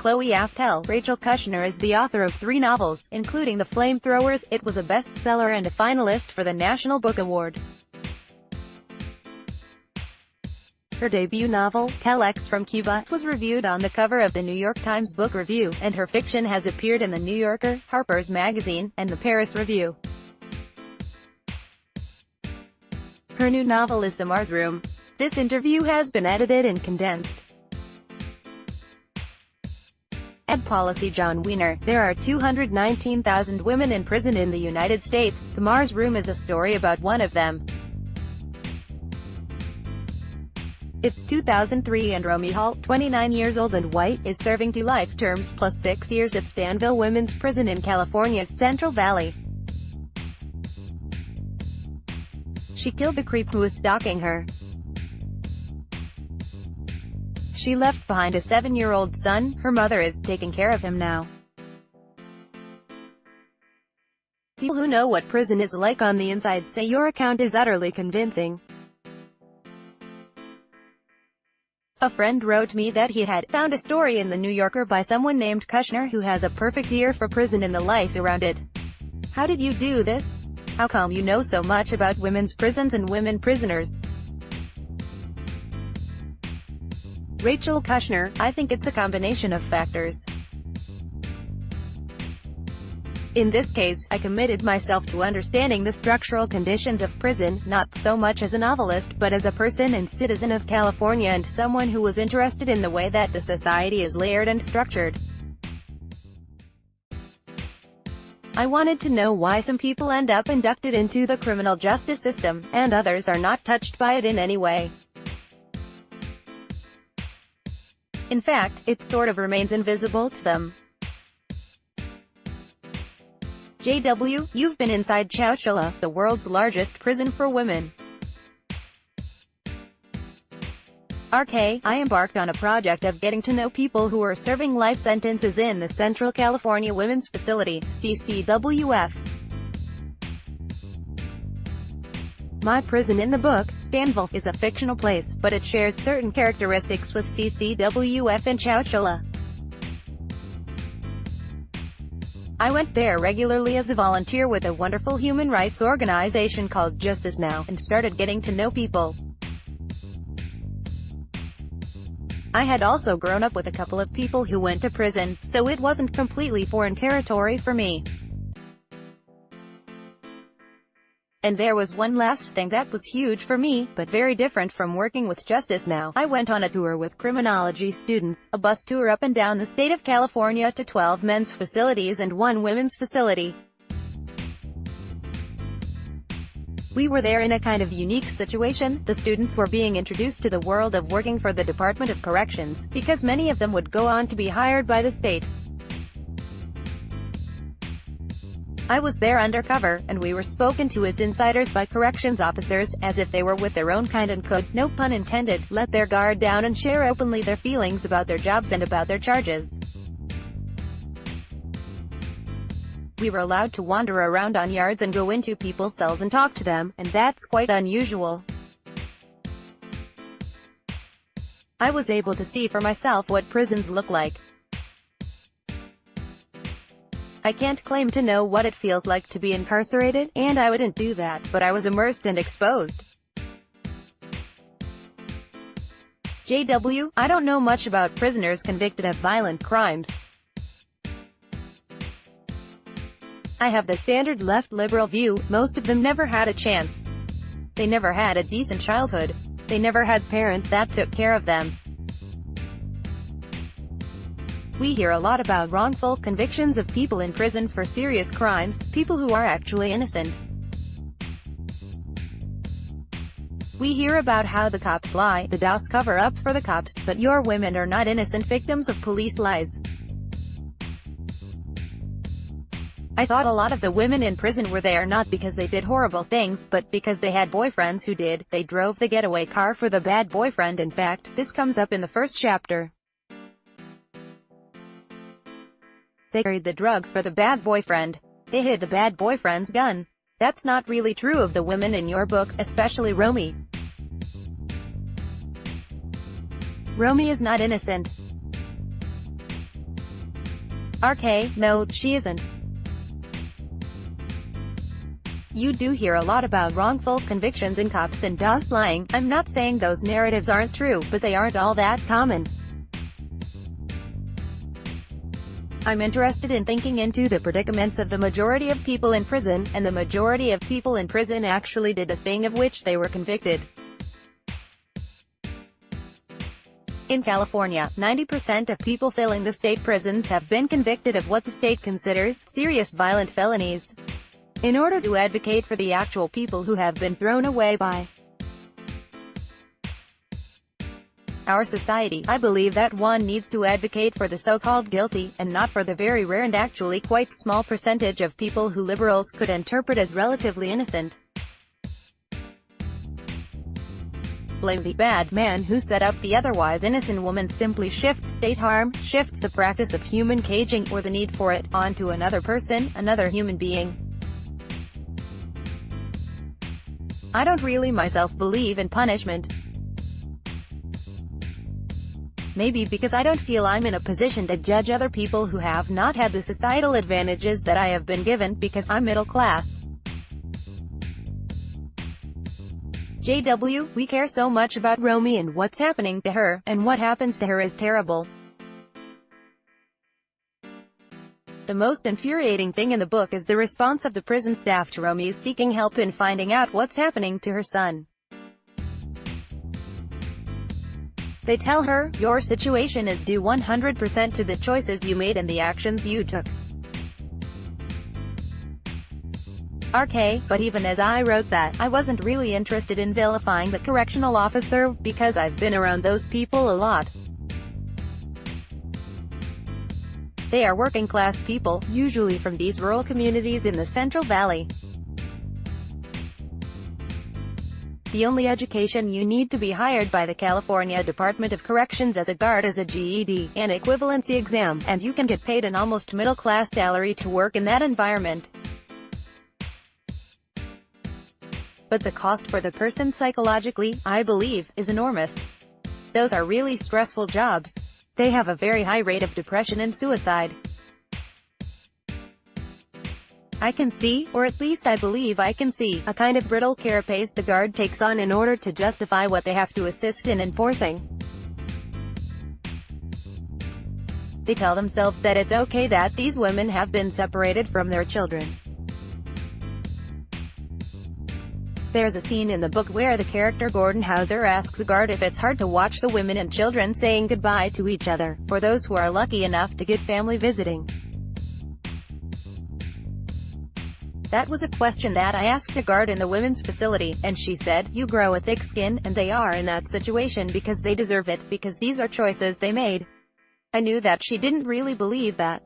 Chloe Aftel. Rachel Kushner is the author of 3 novels, including The Flamethrowers. It was a bestseller and a finalist for the National Book Award. Her debut novel, Telex from Cuba, was reviewed on the cover of the New York Times Book Review, and her fiction has appeared in The New Yorker, Harper's Magazine, and the Paris Review. Her new novel is The Mars Room. This interview has been edited and condensed. At Policy Jon Wiener, there are 219,000 women in prison in the United States. The Mars Room is a story about one of them. It's 2003 and Romy Hall, 29 years old and white, is serving 2 life terms plus 6 years at Stanville Women's Prison in California's Central Valley. She killed the creep who was stalking her. She left behind a 7-year-old son. Her mother is taking care of him now. People who know what prison is like on the inside say your account is utterly convincing. A friend wrote me that he had found a story in The New Yorker by someone named Kushner who has a perfect ear for prison and the life around it. How did you do this? How come you know so much about women's prisons and women prisoners? Rachel Kushner: I think it's a combination of factors. In this case, I committed myself to understanding the structural conditions of prison, not so much as a novelist, but as a person and citizen of California and someone who was interested in the way that the society is layered and structured. I wanted to know why some people end up inducted into the criminal justice system, and others are not touched by it in any way. In fact, it sort of remains invisible to them. JW, you've been inside Chowchilla, the world's largest prison for women. RK, I embarked on a project of getting to know people who are serving life sentences in the Central California Women's Facility, CCWF. My prison in the book, Stanville, is a fictional place, but it shares certain characteristics with CCWF in Chowchilla. I went there regularly as a volunteer with a wonderful human rights organization called Justice Now, and started getting to know people. I had also grown up with a couple of people who went to prison, so it wasn't completely foreign territory for me. And there was one last thing that was huge for me, but very different from working with Justice Now. I went on a tour with criminology students, a bus tour up and down the state of California to 12 men's facilities and 1 women's facility. We were there in a kind of unique situation. The students were being introduced to the world of working for the Department of Corrections, because many of them would go on to be hired by the state. I was there undercover, and we were spoken to as insiders by corrections officers, as if they were with their own kind and could, no pun intended, let their guard down and share openly their feelings about their jobs and about their charges. We were allowed to wander around on yards and go into people's cells and talk to them, and that's quite unusual. I was able to see for myself what prisons look like. I can't claim to know what it feels like to be incarcerated, and I wouldn't do that, but I was immersed and exposed. JW, I don't know much about prisoners convicted of violent crimes. I have the standard left liberal view: most of them never had a chance. They never had a decent childhood. They never had parents that took care of them. We hear a lot about wrongful convictions of people in prison for serious crimes, people who are actually innocent. We hear about how the cops lie, the DOS cover up for the cops, but your women are not innocent victims of police lies. I thought a lot of the women in prison were there not because they did horrible things, but because they had boyfriends who did. They drove the getaway car for the bad boyfriend. In fact, this comes up in the first chapter. They carried the drugs for the bad boyfriend. They hid the bad boyfriend's gun. That's not really true of the women in your book, especially Romy. Romy is not innocent. RK, no, she isn't. You do hear a lot about wrongful convictions in cops and DOS lying. I'm not saying those narratives aren't true, but they aren't all that common. I'm interested in thinking into the predicaments of the majority of people in prison, and the majority of people in prison actually did the thing of which they were convicted. In California, 90% of people filling the state prisons have been convicted of what the state considers serious violent felonies. In order to advocate for the actual people who have been thrown away by our society, I believe that one needs to advocate for the so-called guilty, and not for the very rare and actually quite small percentage of people who liberals could interpret as relatively innocent. Blame the bad man who set up the otherwise innocent woman simply shifts state harm, shifts the practice of human caging, or the need for it, onto another person, another human being. I don't really myself believe in punishment. Maybe because I don't feel I'm in a position to judge other people who have not had the societal advantages that I have been given, because I'm middle class. JW, we care so much about Romy, and what's happening to her, and what happens to her is terrible. The most infuriating thing in the book is the response of the prison staff to Romy's seeking help in finding out what's happening to her son. They tell her, your situation is due 100% to the choices you made and the actions you took. RK, but even as I wrote that, I wasn't really interested in vilifying the correctional officer, because I've been around those people a lot. They are working-class people, usually from these rural communities in the Central Valley. The only education you need to be hired by the California Department of Corrections as a guard is a GED, an equivalency exam, and you can get paid an almost middle-class salary to work in that environment. But the cost for the person psychologically, I believe, is enormous. Those are really stressful jobs. They have a very high rate of depression and suicide. I can see, or at least I believe I can see, a kind of brittle carapace the guard takes on in order to justify what they have to assist in enforcing. They tell themselves that it's okay that these women have been separated from their children. There's a scene in the book where the character Gordon Hauser asks a guard if it's hard to watch the women and children saying goodbye to each other, for those who are lucky enough to get family visiting. That was a question that I asked a guard in the women's facility, and she said, you grow a thick skin, and they are in that situation because they deserve it, because these are choices they made. I knew that she didn't really believe that.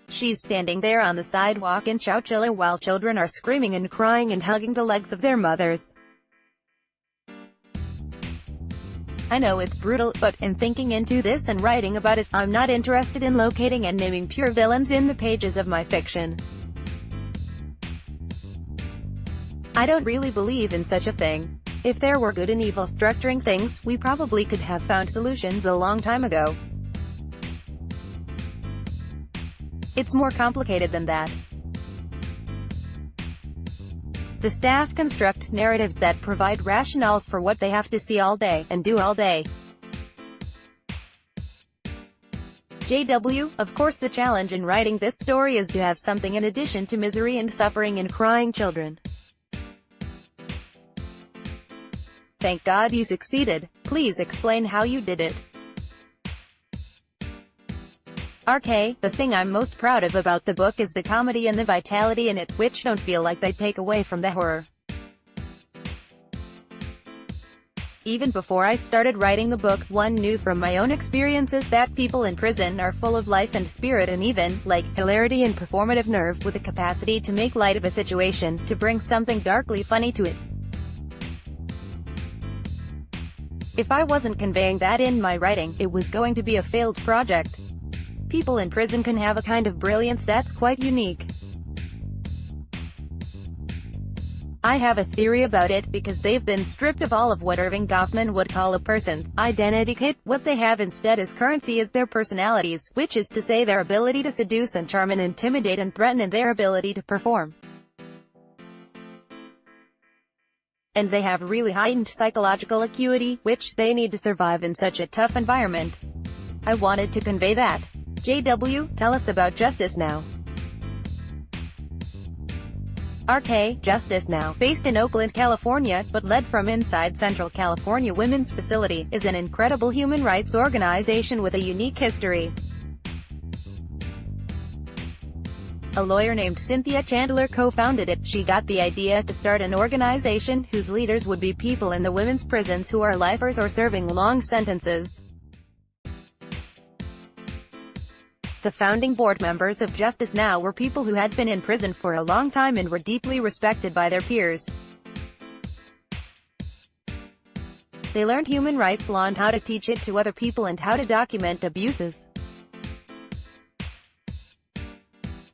She's standing there on the sidewalk in Chowchilla while children are screaming and crying and hugging the legs of their mothers. I know it's brutal, but in thinking into this and writing about it, I'm not interested in locating and naming pure villains in the pages of my fiction. I don't really believe in such a thing. If there were good and evil structuring things, we probably could have found solutions a long time ago. It's more complicated than that. The staff construct narratives that provide rationales for what they have to see all day, and do all day. JW, of course the challenge in writing this story is to have something in addition to misery and suffering and crying children. Thank God you succeeded. Please explain how you did it. RK, the thing I'm most proud of about the book is the comedy and the vitality in it, which don't feel like they take away from the horror. Even before I started writing the book, one knew from my own experiences that people in prison are full of life and spirit and even, like, hilarity and performative nerve, with the capacity to make light of a situation, to bring something darkly funny to it. If I wasn't conveying that in my writing, it was going to be a failed project. People in prison can have a kind of brilliance that's quite unique. I have a theory about it, because they've been stripped of all of what Irving Goffman would call a person's identity kit. What they have instead as currency is their personalities, which is to say their ability to seduce and charm and intimidate and threaten, and their ability to perform. And they have really heightened psychological acuity, which they need to survive in such a tough environment. I wanted to convey that. JW, tell us about Justice Now. RK, Justice Now, based in Oakland, California, but led from inside Central California Women's Facility, is an incredible human rights organization with a unique history. A lawyer named Cynthia Chandler co-founded it. She got the idea to start an organization whose leaders would be people in the women's prisons who are lifers or serving long sentences. The founding board members of Justice Now were people who had been in prison for a long time and were deeply respected by their peers. They learned human rights law and how to teach it to other people and how to document abuses.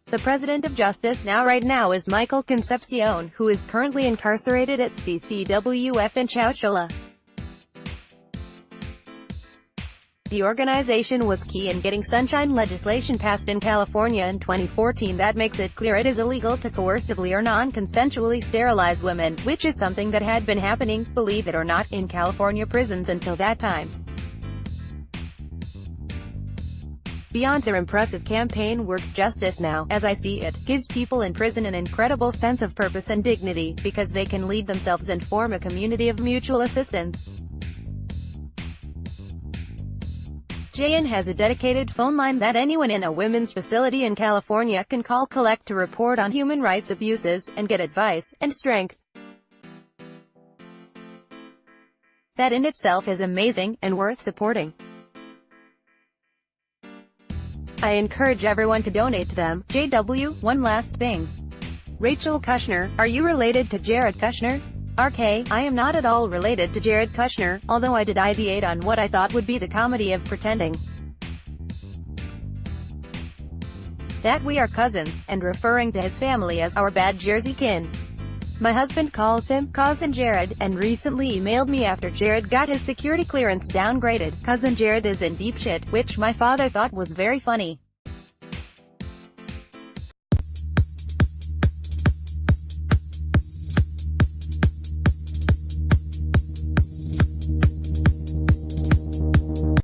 The president of Justice Now right now is Michael Concepcion, who is currently incarcerated at CCWF in Chowchilla. The organization was key in getting sunshine legislation passed in California in 2014 that makes it clear it is illegal to coercively or non-consensually sterilize women, which is something that had been happening, believe it or not, in California prisons until that time. Beyond their impressive campaign work, Justice Now, as I see it, gives people in prison an incredible sense of purpose and dignity, because they can lead themselves and form a community of mutual assistance. JN has a dedicated phone line that anyone in a women's facility in California can call collect to report on human rights abuses, and get advice and strength. That in itself is amazing, and worth supporting. I encourage everyone to donate to them. JW, one last thing. Rachel Kushner, are you related to Jared Kushner? RK, I am not at all related to Jared Kushner, although I did ideate on what I thought would be the comedy of pretending that we are cousins, and referring to his family as our bad Jersey kin. My husband calls him Cousin Jared, and recently emailed me after Jared got his security clearance downgraded. Cousin Jared is in deep shit, which my father thought was very funny.